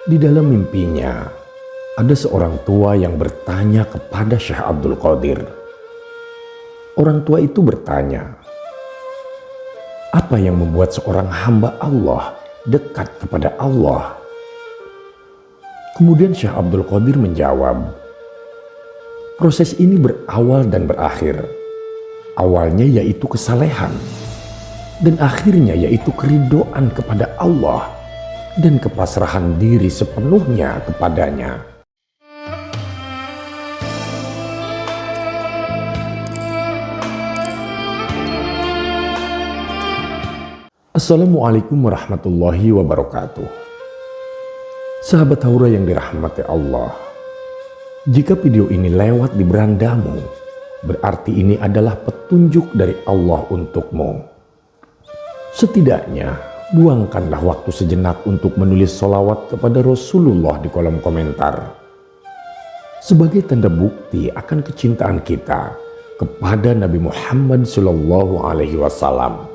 Di dalam mimpinya, ada seorang tua yang bertanya kepada Syekh Abdul Qadir. Orang tua itu bertanya, apa yang membuat seorang hamba Allah dekat kepada Allah? Kemudian Syekh Abdul Qadir menjawab, proses ini berawal dan berakhir. Awalnya yaitu kesalehan, dan akhirnya yaitu keridhaan kepada Allah dan kepasrahan diri sepenuhnya kepadanya. Assalamualaikum warahmatullahi wabarakatuh. Sahabat Haura yang dirahmati Allah, jika video ini lewat di berandamu, berarti ini adalah petunjuk dari Allah untukmu. Setidaknya luangkanlah waktu sejenak untuk menulis sholawat kepada Rasulullah di kolom komentar, sebagai tanda bukti akan kecintaan kita kepada Nabi Muhammad SAW.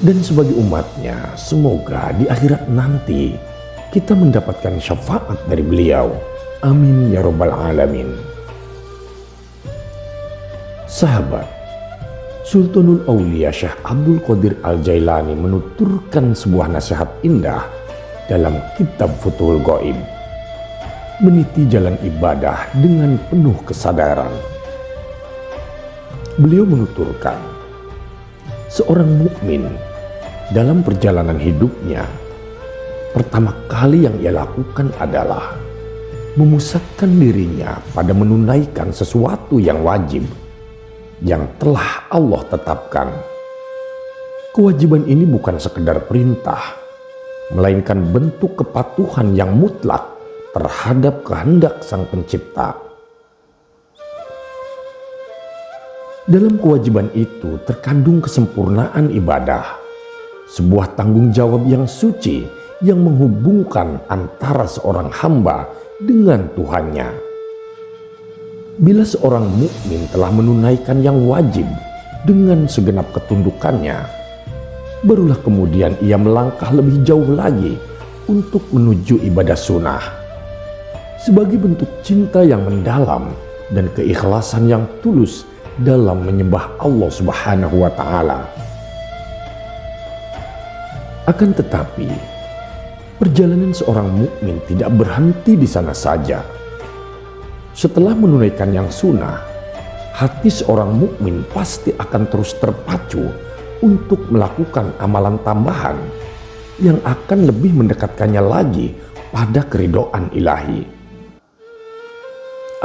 Dan sebagai umatnya, semoga di akhirat nanti kita mendapatkan syafaat dari beliau. Amin ya rabbal alamin. Sahabat, Sultanul Aulia Syekh Abdul Qadir Al-Jailani menuturkan sebuah nasihat indah dalam kitab Futhul Ghaib. Meniti jalan ibadah dengan penuh kesadaran. Beliau menuturkan, seorang mukmin dalam perjalanan hidupnya, pertama kali yang ia lakukan adalah memusatkan dirinya pada menunaikan sesuatu yang wajib yang telah Allah tetapkan. Kewajiban ini bukan sekedar perintah, melainkan bentuk kepatuhan yang mutlak terhadap kehendak Sang Pencipta. Dalam kewajiban itu terkandung kesempurnaan ibadah, sebuah tanggung jawab yang suci yang menghubungkan antara seorang hamba dengan Tuhannya. Bila seorang mukmin telah menunaikan yang wajib dengan segenap ketundukannya, barulah kemudian ia melangkah lebih jauh lagi untuk menuju ibadah sunnah. Sebagai bentuk cinta yang mendalam dan keikhlasan yang tulus dalam menyembah Allah Subhanahu wa Ta'ala. Akan tetapi, perjalanan seorang mukmin tidak berhenti di sana saja. Setelah menunaikan yang sunnah, hati seorang mukmin pasti akan terus terpacu untuk melakukan amalan tambahan yang akan lebih mendekatkannya lagi pada keridhaan ilahi.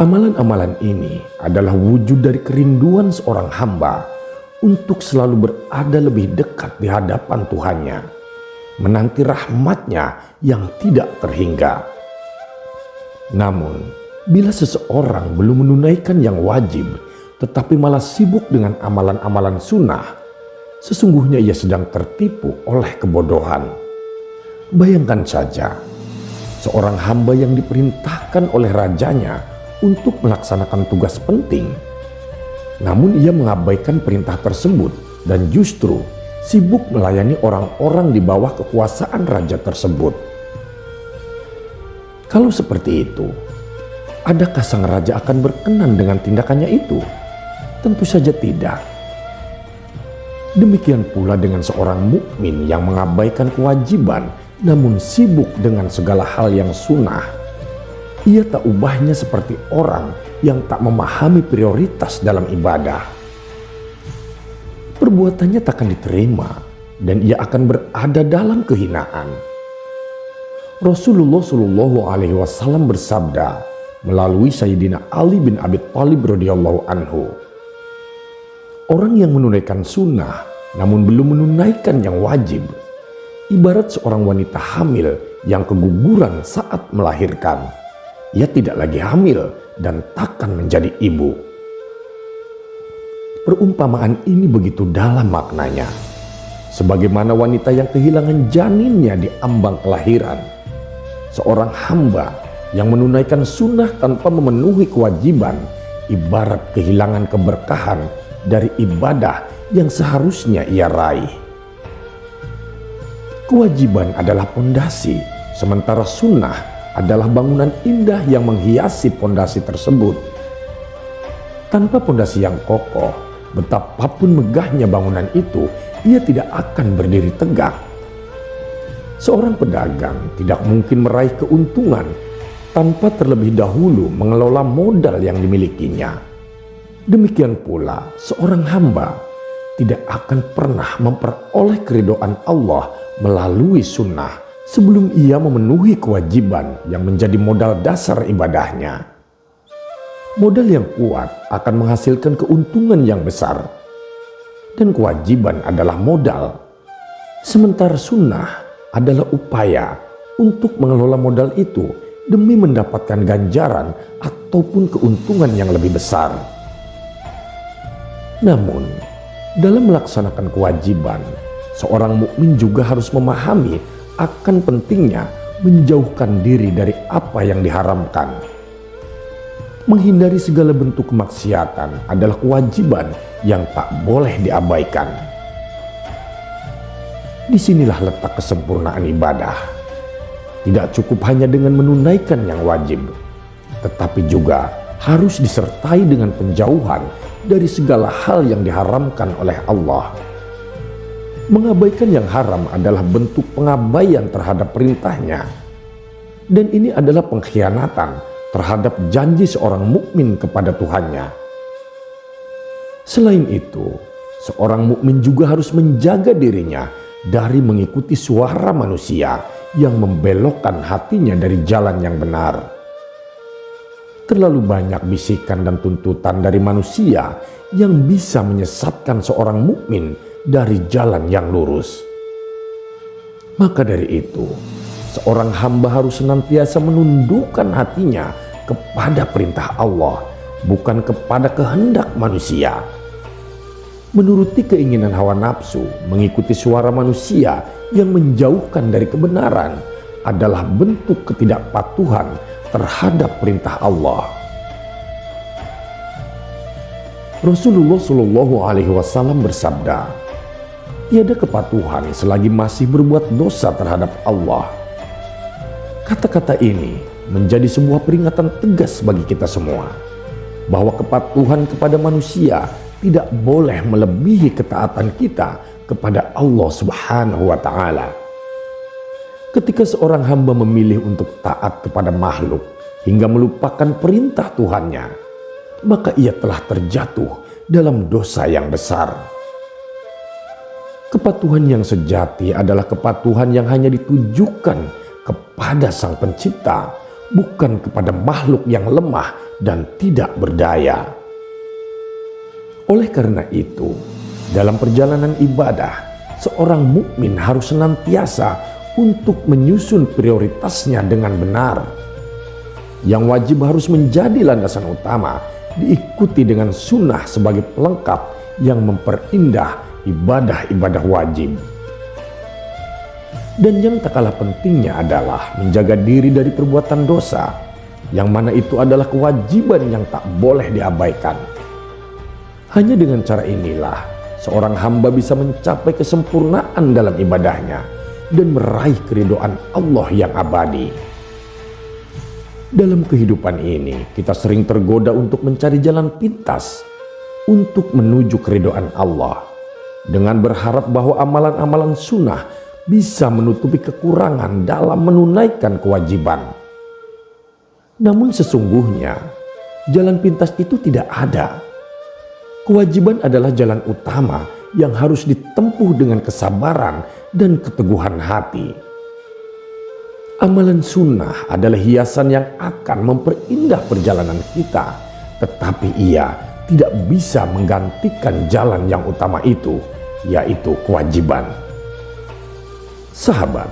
Amalan-amalan ini adalah wujud dari kerinduan seorang hamba untuk selalu berada lebih dekat di hadapan Tuhannya, menanti rahmatnya yang tidak terhingga. Namun, bila seseorang belum menunaikan yang wajib, tetapi malah sibuk dengan amalan-amalan sunnah, sesungguhnya ia sedang tertipu oleh kebodohan. Bayangkan saja, seorang hamba yang diperintahkan oleh rajanya untuk melaksanakan tugas penting, namun ia mengabaikan perintah tersebut dan justru sibuk melayani orang-orang di bawah kekuasaan raja tersebut. Kalau seperti itu, adakah sang raja akan berkenan dengan tindakannya itu? Tentu saja tidak. Demikian pula dengan seorang mukmin yang mengabaikan kewajiban namun sibuk dengan segala hal yang sunnah. Ia tak ubahnya seperti orang yang tak memahami prioritas dalam ibadah. Perbuatannya takkan diterima dan ia akan berada dalam kehinaan. Rasulullah SAW bersabda melalui Sayyidina Ali bin Abi Thalib radhiyallahu anhu, orang yang menunaikan sunnah namun belum menunaikan yang wajib, ibarat seorang wanita hamil yang keguguran saat melahirkan. Ia tidak lagi hamil dan takkan menjadi ibu. Perumpamaan ini begitu dalam maknanya, sebagaimana wanita yang kehilangan janinnya di ambang kelahiran. Seorang hamba yang menunaikan sunnah tanpa memenuhi kewajiban ibarat kehilangan keberkahan dari ibadah yang seharusnya ia raih. Kewajiban adalah pondasi sementara sunnah adalah bangunan indah yang menghiasi pondasi tersebut. Tanpa pondasi yang kokoh, betapapun megahnya bangunan itu, ia tidak akan berdiri tegak. Seorang pedagang tidak mungkin meraih keuntungan tanpa terlebih dahulu mengelola modal yang dimilikinya. Demikian pula seorang hamba tidak akan pernah memperoleh keridhaan Allah melalui sunnah sebelum ia memenuhi kewajiban yang menjadi modal dasar ibadahnya. Modal yang kuat akan menghasilkan keuntungan yang besar, dan kewajiban adalah modal, sementara sunnah adalah upaya untuk mengelola modal itu demi mendapatkan ganjaran ataupun keuntungan yang lebih besar. Namun, dalam melaksanakan kewajiban, seorang mukmin juga harus memahami akan pentingnya menjauhkan diri dari apa yang diharamkan. Menghindari segala bentuk kemaksiatan adalah kewajiban yang tak boleh diabaikan. Disinilah letak kesempurnaan ibadah. Tidak cukup hanya dengan menunaikan yang wajib, tetapi juga harus disertai dengan penjauhan dari segala hal yang diharamkan oleh Allah. Mengabaikan yang haram adalah bentuk pengabaian terhadap perintahnya, dan ini adalah pengkhianatan terhadap janji seorang mukmin kepada Tuhannya. Selain itu, seorang mukmin juga harus menjaga dirinya dari mengikuti suara manusia yang membelokkan hatinya dari jalan yang benar. Terlalu banyak bisikan dan tuntutan dari manusia yang bisa menyesatkan seorang mukmin dari jalan yang lurus. Maka dari itu, seorang hamba harus senantiasa menundukkan hatinya kepada perintah Allah, bukan kepada kehendak manusia. Menuruti keinginan hawa nafsu, mengikuti suara manusia yang menjauhkan dari kebenaran adalah bentuk ketidakpatuhan terhadap perintah Allah. Rasulullah Shallallahu Alaihi Wasallam bersabda, "Tiada kepatuhan selagi masih berbuat dosa terhadap Allah." Kata-kata ini menjadi sebuah peringatan tegas bagi kita semua bahwa kepatuhan kepada manusia tidak boleh melebihi ketaatan kita kepada Allah Subhanahu wa Ta'ala. Ketika seorang hamba memilih untuk taat kepada makhluk hingga melupakan perintah Tuhannya, maka ia telah terjatuh dalam dosa yang besar. Kepatuhan yang sejati adalah kepatuhan yang hanya ditujukan kepada Sang Pencipta, bukan kepada makhluk yang lemah dan tidak berdaya. Oleh karena itu, dalam perjalanan ibadah, seorang mukmin harus senantiasa untuk menyusun prioritasnya dengan benar. Yang wajib harus menjadi landasan utama, diikuti dengan sunnah sebagai pelengkap yang memperindah ibadah-ibadah wajib. Dan yang tak kalah pentingnya adalah menjaga diri dari perbuatan dosa, yang mana itu adalah kewajiban yang tak boleh diabaikan. Hanya dengan cara inilah seorang hamba bisa mencapai kesempurnaan dalam ibadahnya dan meraih keridhaan Allah yang abadi. Dalam kehidupan ini, kita sering tergoda untuk mencari jalan pintas untuk menuju keridhaan Allah, dengan berharap bahwa amalan-amalan sunnah bisa menutupi kekurangan dalam menunaikan kewajiban. Namun sesungguhnya, jalan pintas itu tidak ada. Kewajiban adalah jalan utama yang harus ditempuh dengan kesabaran dan keteguhan hati. Amalan sunnah adalah hiasan yang akan memperindah perjalanan kita, tetapi ia tidak bisa menggantikan jalan yang utama itu, yaitu kewajiban. Sahabat,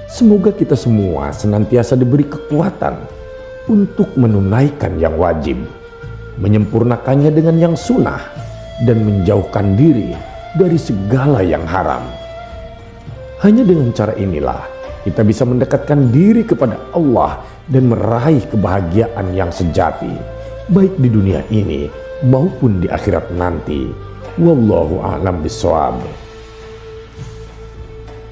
semoga kita semua senantiasa diberi kekuatan untuk menunaikan yang wajib, menyempurnakannya dengan yang sunnah, dan menjauhkan diri dari segala yang haram. Hanya dengan cara inilah kita bisa mendekatkan diri kepada Allah dan meraih kebahagiaan yang sejati, baik di dunia ini maupun di akhirat nanti. Wallahu a'lam bishawab.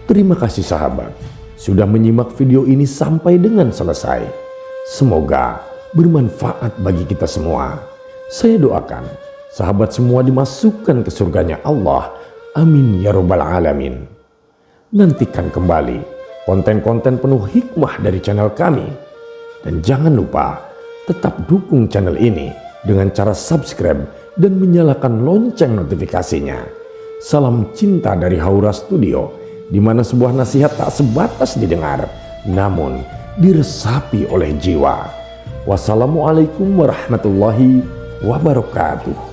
Terima kasih sahabat. sudah menyimak video ini sampai dengan selesai. Semoga bermanfaat bagi kita semua. Saya doakan sahabat semua dimasukkan ke surganya Allah. Amin ya robbal alamin. Nantikan kembali konten-konten penuh hikmah dari channel kami. Dan jangan lupa tetap dukung channel ini dengan cara subscribe dan menyalakan lonceng notifikasinya. Salam cinta dari Haura Studio, di mana sebuah nasihat tak sebatas didengar, namun diresapi oleh jiwa. Wassalamualaikum warahmatullahi wabarakatuh.